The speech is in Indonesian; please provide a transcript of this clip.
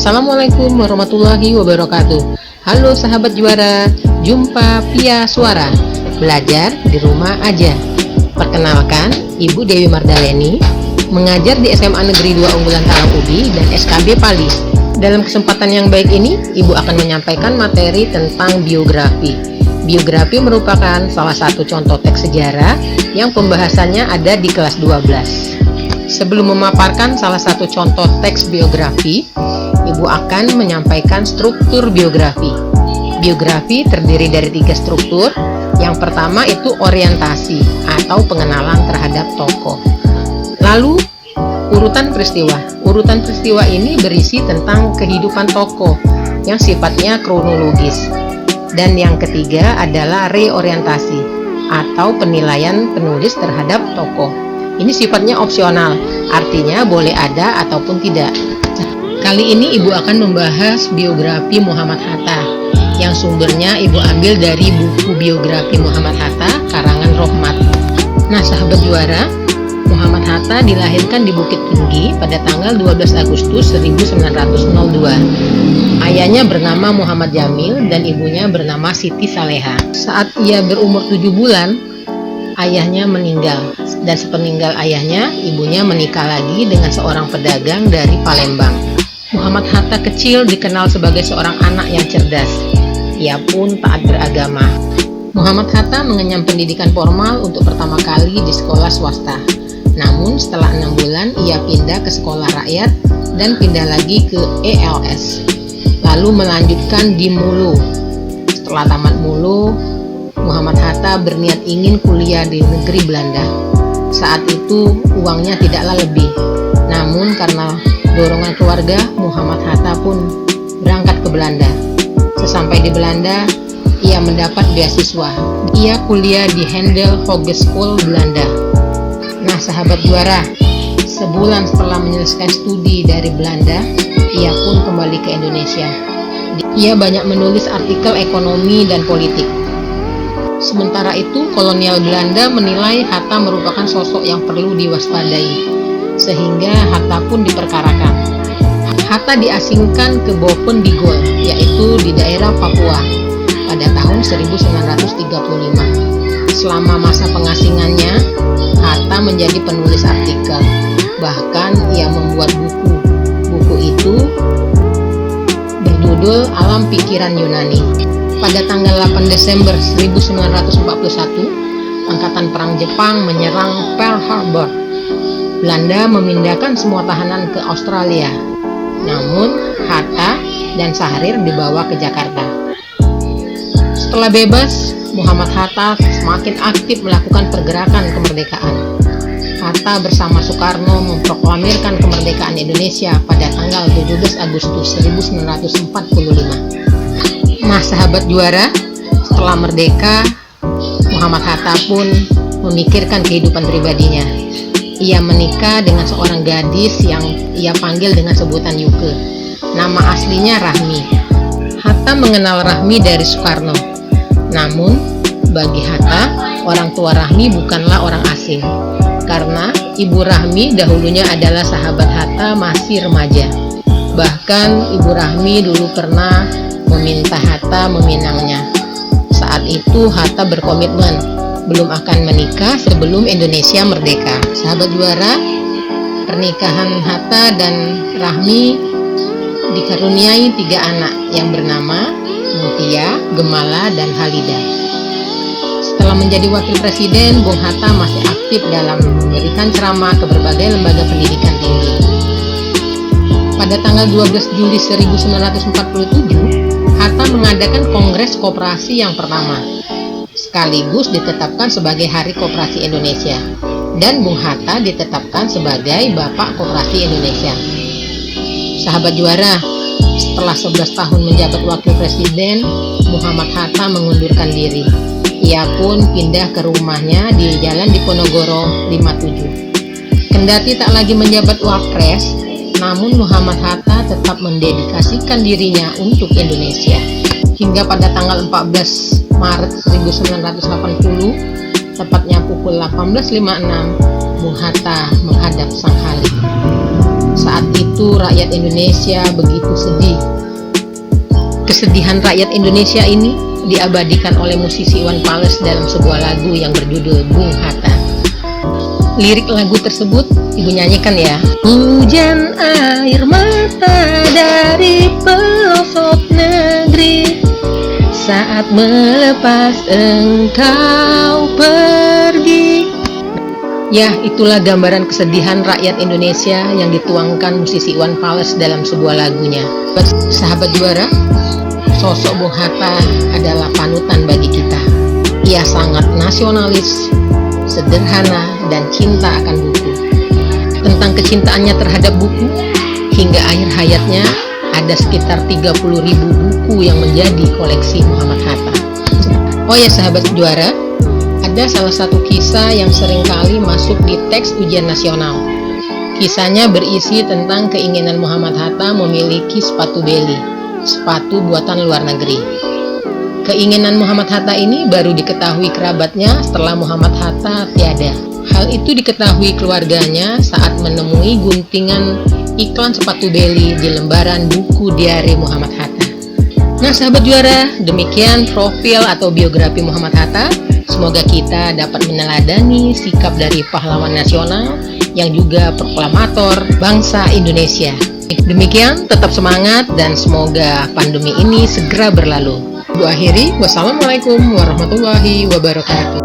Assalamualaikum warahmatullahi wabarakatuh. Halo sahabat juara, jumpa via suara. Belajar di rumah aja. Perkenalkan, Ibu Dewi Mardaleni, mengajar di SMA Negeri 2 Unggulan Talang Ubi dan SKB Pali. Dalam kesempatan yang baik ini, Ibu akan menyampaikan materi tentang biografi. Biografi merupakan salah satu contoh teks sejarah yang pembahasannya ada di kelas 12. Sebelum memaparkan salah satu contoh teks biografi, Ibu akan menyampaikan struktur biografi. Biografi terdiri dari 3 struktur. Yang pertama itu orientasi atau pengenalan terhadap tokoh. Lalu urutan peristiwa. Urutan peristiwa ini berisi tentang kehidupan tokoh yang sifatnya kronologis. Dan yang ketiga adalah reorientasi atau penilaian penulis terhadap tokoh. Ini sifatnya opsional, artinya boleh ada ataupun tidak. Kali ini Ibu akan membahas biografi Muhammad Hatta yang sumbernya Ibu ambil dari buku biografi Muhammad Hatta karangan Rohmat. Nah sahabat juara, Muhammad Hatta dilahirkan di Bukit Tinggi pada tanggal 12 Agustus 1902. Ayahnya bernama Muhammad Jamil dan ibunya bernama Siti Saleha. Saat ia berumur 7 bulan, ayahnya meninggal, dan sepeninggal ayahnya, ibunya menikah lagi dengan seorang pedagang dari Palembang. Muhammad Hatta kecil dikenal sebagai seorang anak yang cerdas. Ia pun taat beragama. Muhammad Hatta mengenyam pendidikan formal untuk pertama kali di sekolah swasta. Namun setelah 6 bulan, ia pindah ke sekolah rakyat dan pindah lagi ke ELS. Lalu melanjutkan di Mulu. Setelah tamat Mulu, Muhammad Hatta berniat ingin kuliah di negeri Belanda. Saat itu uangnya tidaklah lebih. Namun karena dorongan keluarga, Muhammad Hatta pun berangkat ke Belanda. Sesampai di Belanda, ia mendapat beasiswa. Ia kuliah di Handel Hogeschool Belanda. Nah sahabat juara, sebulan setelah menyelesaikan studi dari Belanda, ia pun kembali ke Indonesia. Ia banyak menulis artikel ekonomi dan politik. Sementara itu, kolonial Belanda menilai Hatta merupakan sosok yang perlu diwaspadai, sehingga Hatta pun diperkarakan. Hatta diasingkan ke Bovendigul, yaitu di daerah Papua, pada tahun 1935. Selama masa pengasingannya, Hatta menjadi penulis artikel. Bahkan ia membuat buku. Buku itu berjudul Alam Pikiran Yunani. Pada tanggal 8 Desember 1941, Angkatan Perang Jepang menyerang Pearl Harbor. Belanda memindahkan semua tahanan ke Australia. Namun, Hatta dan Syahrir dibawa ke Jakarta. Setelah bebas, Muhammad Hatta semakin aktif melakukan pergerakan kemerdekaan. Hatta bersama Soekarno memproklamirkan kemerdekaan Indonesia pada tanggal 17 Agustus 1945. Nah sahabat juara, setelah merdeka, Muhammad Hatta pun memikirkan kehidupan pribadinya. Ia menikah dengan seorang gadis yang ia panggil dengan sebutan Yuke. Nama aslinya Rahmi. Hatta mengenal Rahmi dari Soekarno. Namun, bagi Hatta, orang tua Rahmi bukanlah orang asing. Karena Ibu Rahmi dahulunya adalah sahabat Hatta masih remaja. Bahkan Ibu Rahmi dulu pernah meminta Hatta meminangnya. Saat itu Hatta berkomitmen belum akan menikah sebelum Indonesia merdeka. Sahabat juara, pernikahan Hatta dan Rahmi dikaruniai 3 anak yang bernama Mutia, Gemala, dan Halida. Setelah menjadi wakil presiden, Bung Hatta masih aktif dalam memberikan ceramah ke berbagai lembaga pendidikan tinggi. Pada tanggal 12 Juli 1947, Hatta mengadakan Kongres Koperasi yang pertama, sekaligus ditetapkan sebagai Hari Koperasi Indonesia, dan Bung Hatta ditetapkan sebagai Bapak Koperasi Indonesia. Sahabat juara, setelah 11 tahun menjabat wakil presiden, Muhammad Hatta mengundurkan diri. Ia pun pindah ke rumahnya di Jalan Diponegoro 57. Kendati tak lagi menjabat wapres, namun Muhammad Hatta tetap mendedikasikan dirinya untuk Indonesia. Hingga pada tanggal 14 Maret 1980, tepatnya pukul 18.56, Bung Hatta menghadap Sang Khalid. Saat itu rakyat Indonesia begitu sedih. Kesedihan rakyat Indonesia ini diabadikan oleh musisi Iwan Fals dalam sebuah lagu yang berjudul Bung Hatta. Lirik lagu tersebut ibu nyanyikan ya. Hujan air mata dari pelosok negeri saat melepas engkau pergi. Ya, itulah gambaran kesedihan rakyat Indonesia yang dituangkan musisi Iwan Fals dalam sebuah lagunya. Sahabat juara, sosok Bung Hatta adalah panutan bagi kita. Ia sangat nasionalis, sederhana, dan cinta akan buku. Tentang kecintaannya terhadap buku, hingga akhir hayatnya ada sekitar 30.000 buku yang menjadi koleksi Muhammad Hatta. Oh ya sahabat juara, ada salah satu kisah yang seringkali masuk di teks ujian nasional. Kisahnya berisi tentang keinginan Muhammad Hatta memiliki sepatu Beli, sepatu buatan luar negeri. Keinginan Muhammad Hatta ini baru diketahui kerabatnya setelah Muhammad Hatta tiada. Hal itu diketahui keluarganya saat menemui guntingan iklan sepatu Beli di lembaran buku diari Muhammad Hatta. Nah sahabat juara, demikian profil atau biografi Muhammad Hatta. Semoga kita dapat meneladani sikap dari pahlawan nasional yang juga proklamator bangsa Indonesia. Demikian, tetap semangat dan semoga pandemi ini segera berlalu. Bu akhiri, wassalamualaikum warahmatullahi wabarakatuh.